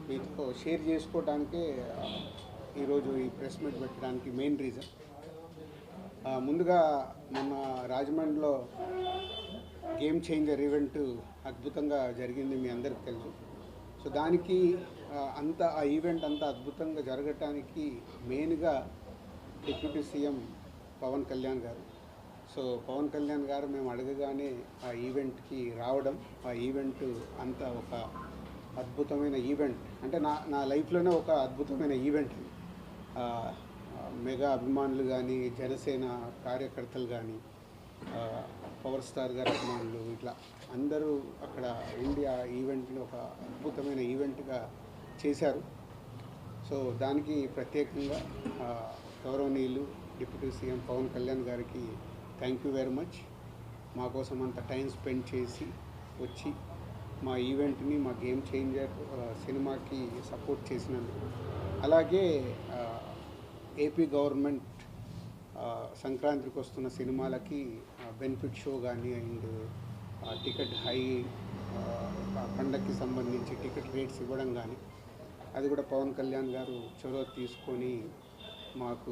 మీతో షేర్ చేసుకోవడానికే ఈరోజు ఈ ప్రెస్ మీట్ పెట్టడానికి మెయిన్ రీజన్. ముందుగా మన రాజమండ్రిలో గేమ్ చేంజర్ ఈవెంట్ అద్భుతంగా జరిగింది, మీ అందరికీ తెలుసు. సో దానికి ఆ ఈవెంట్ అంతా అద్భుతంగా జరగటానికి మెయిన్గా డిప్యూటీ సీఎం పవన్ కళ్యాణ్ గారు. సో పవన్ కళ్యాణ్ గారు మేము అడగగానే ఆ ఈవెంట్కి రావడం, ఆ ఈవెంట్ అంతా ఒక అద్భుతమైన ఈవెంట్, అంటే నా లైఫ్లోనే ఒక అద్భుతమైన ఈవెంట్. మెగా అభిమానులు కానీ, జనసేన కార్యకర్తలు కానీ, పవర్ స్టార్ గారి అభిమానులు, ఇట్లా అందరూ అక్కడ ఉండి ఆ ఈవెంట్ని ఒక అద్భుతమైన ఈవెంట్గా చేశారు. సో దానికి ప్రత్యేకంగా గౌరవనీయులు డిప్యూటీ సీఎం పవన్ కళ్యాణ్ గారికి థ్యాంక్ యూ వెరీ మచ్. మా కోసం అంత టైం స్పెండ్ చేసి వచ్చి మా ఈవెంట్ని, మా గేమ్ చేంజర్ సినిమాకి సపోర్ట్ చేసినందుకు. అలాగే ఏపీ గవర్నమెంట్ సంక్రాంతికి వస్తున్న సినిమాలకి బెనిఫిట్ షో కానీ అండ్ టికెట్ పండగకి సంబంధించి టికెట్ రేట్స్ ఇవ్వడం కానీ, అది కూడా పవన్ కళ్యాణ్ గారు చొరవ తీసుకొని మాకు